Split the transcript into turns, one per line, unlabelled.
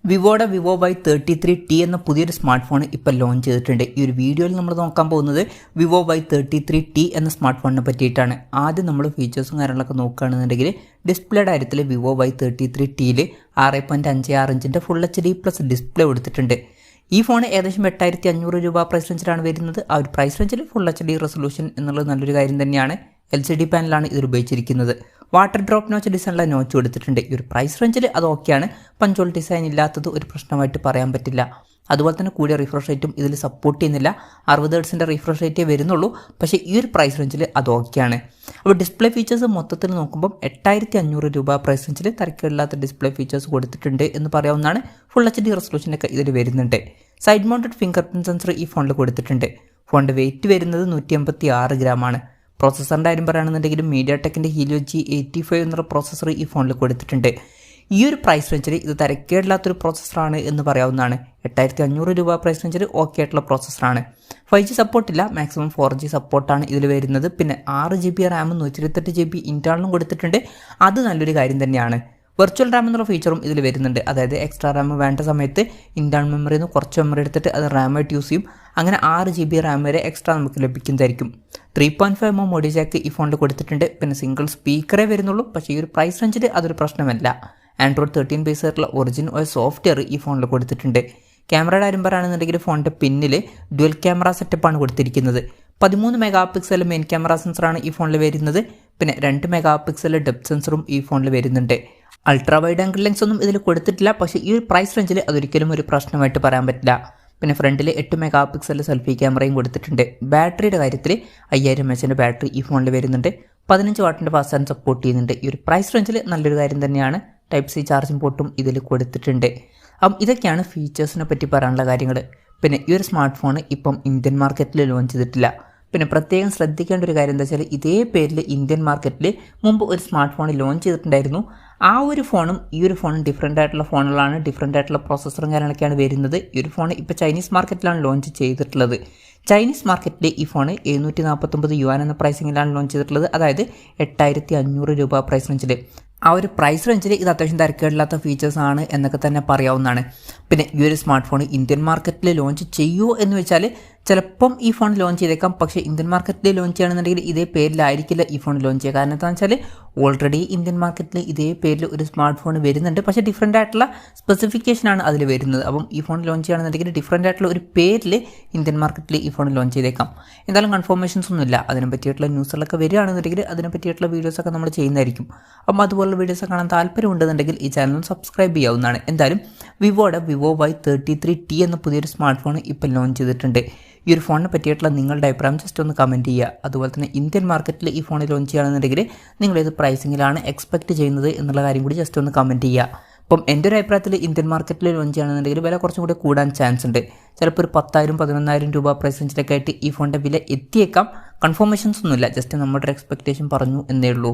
വിവോയുടെ Vivo Y33t എന്ന പുതിയൊരു smart phone ഇപ്പോൾ ലോഞ്ച് ചെയ്തിട്ടുണ്ട്. ഈ ഒരു വീഡിയോയിൽ നമ്മൾ നോക്കാൻ പോകുന്നത് Vivo Y33t എന്ന സ്മാർട്ട് ഫോണിനെ പറ്റിയിട്ടാണ്. ആദ്യം നമ്മൾ ഫീച്ചേഴ്സും കാര്യങ്ങളൊക്കെ നോക്കുകയാണെന്നുണ്ടെങ്കിൽ ഡിസ്പ്ലേയുടെ കാര്യത്തിൽ Vivo Y33tയിൽ 6.56 ഇഞ്ചിൻ്റെ ഫുൾ HD+ ഡിസ്പ്ലേ കൊടുത്തിട്ടുണ്ട്. ഈ ഫോൺ ഏകദേശം 8500 രൂപ പ്രൈസ് റേഞ്ചിലാണ് വരുന്നത്. ആ ഒരു പ്രൈസ് റേഞ്ചിൽ ഫുൾ HD റെസൊല്യൂഷൻ എന്നുള്ളത് നല്ലൊരു കാര്യം തന്നെയാണ്. LCD പാനലാണ് ഇത് ഉപയോഗിച്ചിരിക്കുന്നത്. വാട്ടർ ഡ്രോപ്പ് നോച്ച് ഡിസൈനിലുള്ള നോച്ച് കൊടുത്തിട്ടുണ്ട്. ഈ ഒരു പ്രൈസ് റേഞ്ചിൽ അത് ഓക്കെയാണ്. പഞ്ചോൾ ഡിസൈൻ ഇല്ലാത്തത് ഒരു പ്രശ്നമായിട്ട് പറയാൻ പറ്റില്ല. അതുപോലെ തന്നെ കൂടിയ റിഫ്രഷ് റേറ്റും ഇതിൽ സപ്പോർട്ട് ചെയ്യുന്നില്ല. 60 ഹെർട്സിൻ്റെ റിഫ്രഷ് റേറ്റേ വരുന്നുള്ളൂ. പക്ഷേ ഈ ഒരു പ്രൈസ് റേഞ്ചിൽ അത് ഓക്കെയാണ്. അപ്പോൾ ഡിസ്പ്ലേ ഫീച്ചേഴ്സ് മൊത്തത്തിൽ നോക്കുമ്പോൾ 8500 രൂപ പ്രൈസ് റേഞ്ചിൽ തരക്കേടില്ലാത്ത ഡിസ്പ്ലേ ഫീച്ചേഴ്സ് കൊടുത്തിട്ടുണ്ട് എന്ന് പറയാവുന്നതാണ്. ഫുൾ HD റെസൊല്യൂഷനൊക്കെ ഇതിൽ വരുന്നുണ്ട്. Side mounted finger print sensor ഈ ഫോണിൽ കൊടുത്തിട്ടുണ്ട്. ഫോണിൻ്റെ വെയിറ്റ് വരുന്നത് 186 ഗ്രാമാണ്. പ്രോസസ്സറിൻ്റെ കാര്യം പറയുകയാണെന്നുണ്ടെങ്കിൽ mediatekൻ്റെ helio G85 എന്നുള്ള പ്രോസസ്സർ ഈ ഫോണിൽ കൊടുത്തിട്ടുണ്ട്. ഈ ഒരു പ്രൈസ് റേഞ്ചിൽ ഇത് തരക്കേടില്ലാത്തൊരു പ്രോസസ്സറാണ് എന്ന് പറയാവുന്നതാണ്. 8500 രൂപ പ്രൈസ് റേഞ്ചിൽ ഓക്കെ ആയിട്ടുള്ള പ്രോസസ്സറാണ്. 5G സപ്പോർട്ടില്ല, മാക്സിമം 4G സപ്പോർട്ടാണ് ഇതിൽ വരുന്നത്. പിന്നെ 6GB റാമും 128GB ഇൻറ്റേർണലും കൊടുത്തിട്ടുണ്ട്. അത് നല്ലൊരു കാര്യം തന്നെയാണ്. വെർച്വൽ റാം എന്നുള്ള ഫീച്ചറും ഇതിൽ വരുന്നുണ്ട്. അതായത് എക്സ്ട്രാ റാം വേണ്ട സമയത്ത് ഇൻറ്റേർണൽ മെമ്മറിയിൽ നിന്ന് കുറച്ച് മെമ്മറി എടുത്തിട്ട് അത് റാമായിട്ട് യൂസ് ചെയ്യും. അങ്ങനെ 6GB റാം വരെ എക്സ്ട്രാ നമുക്ക് ലഭിക്കുന്നതായിരിക്കും. 3.5mm ഓഡിയോ ജാക്ക് ഈ ഫോണിൽ കൊടുത്തിട്ടുണ്ട്. പിന്നെ സിംഗിൾ സ്പീക്കറേ വരുന്നുള്ളൂ. പക്ഷേ ഈ ഒരു പ്രൈസ് റേഞ്ചിൽ അതൊരു പ്രശ്നമല്ല. Android 13 ബേസ് ആയിട്ടുള്ള ഒറിജിൻ OS സോഫ്റ്റ്വെയർ ഈ ഫോണിൽ കൊടുത്തിട്ടുണ്ട്. ക്യാമറയുടെ കാര്യം പറയുകയാണെന്നുണ്ടെങ്കിൽ ഫോണിൻ്റെ പിന്നിൽ ഡ്യുവൽ ക്യാമറ സെറ്റപ്പാണ് കൊടുത്തിരിക്കുന്നത്. 13 മെഗാ മെയിൻ ക്യാമറ സെൻസറാണ് ഈ ഫോണിൽ വരുന്നത്. പിന്നെ 2 മെഗാ ഡെപ്ത് സെൻസറും ഈ ഫോണിൽ വരുന്നുണ്ട്. അൾട്രാ വൈഡ് ആംഗിൾ ലെൻസ് ഒന്നും ഇതിൽ കൊടുത്തിട്ടില്ല. പക്ഷേ ഈ ഒരു പ്രൈസ് റേഞ്ചിൽ അതൊരിക്കലും ഒരു പ്രശ്നമായിട്ട് പറയാൻ പറ്റില്ല. പിന്നെ ഫ്രണ്ടിൽ 8 മെഗാ സെൽഫി ക്യാമറയും കൊടുത്തിട്ടുണ്ട്. ബാറ്ററിയുടെ കാര്യത്തിൽ 5000 mAh ബാറ്ററി ഈ ഫോണിൽ വരുന്നുണ്ട്. 15 വാട്ടിൻ്റെ ഫാസ്റ്റ് ചാർജ് സപ്പോർട്ട് ചെയ്യുന്നുണ്ട്. ഈ ഒരു പ്രൈസ് റേഞ്ചിൽ നല്ലൊരു കാര്യം തന്നെയാണ്. Type-C ചാർജിംഗ് പോർട്ടും ഇതിൽ കൊടുത്തിട്ടുണ്ട്. അപ്പം ഇതൊക്കെയാണ് ഫീച്ചേഴ്സിനെ പറ്റി പറയാനുള്ള കാര്യങ്ങൾ. പിന്നെ ഈ ഒരു സ്മാർട്ട് ഫോൺ ഇപ്പം ഇന്ത്യൻ മാർക്കറ്റിൽ ലോഞ്ച് ചെയ്തിട്ടില്ല. പിന്നെ പ്രത്യേകം ശ്രദ്ധിക്കേണ്ട ഒരു കാര്യം എന്താ വെച്ചാൽ ഇതേ പേരിൽ ഇന്ത്യൻ മാർക്കറ്റിൽ മുമ്പ് ഒരു സ്മാർട്ട് ഫോൺ ലോഞ്ച് ചെയ്തിട്ടുണ്ടായിരുന്നു. ആ ഒരു ഫോണും ഈ ഒരു ഫോണും ഡിഫറൻ്റ് ആയിട്ടുള്ള ഫോണുകളാണ്. ഡിഫറൻ്റ് ആയിട്ടുള്ള പ്രോസസ്സറും കാര്യങ്ങളൊക്കെയാണ് വരുന്നത്. ഈ ഒരു ഫോൺ ഇപ്പോൾ ചൈനീസ് മാർക്കറ്റിലാണ് ലോഞ്ച് ചെയ്തിട്ടുള്ളത്. ചൈനീസ് മാർക്കറ്റിൽ ഈ ഫോൺ 749 യുവാൻ എന്ന പ്രൈസിങ്ങിലാണ് ലോഞ്ച് ചെയ്തിട്ടുള്ളത്. അതായത് 8500 രൂപ പ്രൈസ് റേഞ്ചിൽ. ആ ഒരു പ്രൈസ് റേഞ്ചിൽ ഇത് അത്യാവശ്യം തരക്കേടില്ലാത്ത ഫീച്ചേഴ്സ് ആണ് എന്നൊക്കെ തന്നെ പറയാവുന്നതാണ്. പിന്നെ ഈ ഒരു സ്മാർട്ട് ഫോൺ ഇന്ത്യൻ മാർക്കറ്റിൽ ലോഞ്ച് ചെയ്യുമോ എന്ന് വെച്ചാൽ ചിലപ്പം ഈ ഫോൺ ലോഞ്ച് ചെയ്തേക്കാം. പക്ഷേ ഇന്ത്യൻ മാർക്കറ്റിൽ ലോഞ്ച് ചെയ്യുകയാണെന്നുണ്ടെങ്കിൽ ഇതേ പേരിലായിരിക്കില്ല ഈ ഫോൺ ലോഞ്ച് ചെയ്യുക. കാരണം എന്താണെന്ന് വെച്ചാൽ ഓൾറെഡി ഇന്ത്യൻ മാർക്കറ്റിൽ ഇതേ പേരിൽ ഒരു സ്മാർട്ട് ഫോൺ വരുന്നുണ്ട്. പക്ഷേ ഡിഫറൻ്റ് ആയിട്ടുള്ള സ്പെസിഫിക്കേഷനാണ് അതിൽ വരുന്നത്. അപ്പം ഈ ഫോൺ ലോഞ്ച് ചെയ്യുകയാണെന്നുണ്ടെങ്കിൽ ഡിഫറൻ്റ് ആയിട്ടുള്ള ഒരു പേരിൽ ഇന്ത്യൻ മാർക്കറ്റിൽ ഈ ഫോൺ ലോഞ്ച് ചെയ്തേക്കാം. എന്തായാലും കൺഫർമേഷൻസ് ഒന്നുമില്ല. അതിനെ പറ്റിയിട്ടുള്ള ന്യൂസുകളൊക്കെ വരികയാണെന്നുണ്ടെങ്കിൽ അതിനെ പറ്റിയിട്ടുള്ള വീഡിയോസൊക്കെ നമ്മൾ ചെയ്യുന്നതായിരിക്കും. അപ്പം അതുപോലുള്ള വീഡിയോസ് കാണാൻ താല്പര്യമുണ്ടെന്നുണ്ടെങ്കിൽ ഈ ചാനൽ സബ്സ്ക്രൈബ് ചെയ്യാവുന്നതാണ്. എന്തായാലും വിവോയുടെ Vivo Y33t എന്ന പുതിയൊരു സ്മാർട്ട് ഫോൺ ഇപ്പോൾ ലോഞ്ച് ചെയ്തിട്ടുണ്ട്. ഈ ഒരു ഫോണിനെ പറ്റിയിട്ടുള്ള നിങ്ങളുടെ അഭിപ്രായം ജസ്റ്റ് ഒന്ന് കമൻറ്റ് ചെയ്യുക. അതുപോലെ തന്നെ ഇന്ത്യൻ മാർക്കറ്റിൽ ഈ ഫോൺ ലോഞ്ച് ചെയ്യുകയാണെന്നുണ്ടെങ്കിൽ നിങ്ങൾ ഏത് പ്രൈസിങ്ങിലാണ് എക്സ്പെക്റ്റ് ചെയ്യുന്നത് എന്നുള്ള കാര്യം കൂടി ജസ്റ്റ് ഒന്ന് കമൻറ്റ് ചെയ്യുക. അപ്പം എൻ്റെ ഒരു അഭിപ്രായത്തിൽ ഇന്ത്യൻ മാർക്കറ്റിൽ ലോഞ്ച് ചെയ്യുകയാണെന്നുണ്ടെങ്കിൽ വില കുറച്ചും കൂടി കൂടാൻ ചാൻസ് ഉണ്ട്. ചിലപ്പോൾ ഒരു 10,000-11,000 രൂപ പ്രൈസ് റേഞ്ചിലൊക്കെ ആയിട്ട് ഈ ഫോണിൻ്റെ വില എത്തിയേക്കാം. കൺഫർമേഷൻസ് ഒന്നുമില്ല, ജസ്റ്റ് നമ്മുടെ ഒരു എക്സ്പെക്റ്റേഷൻ പറഞ്ഞു എന്നേ ഉള്ളൂ.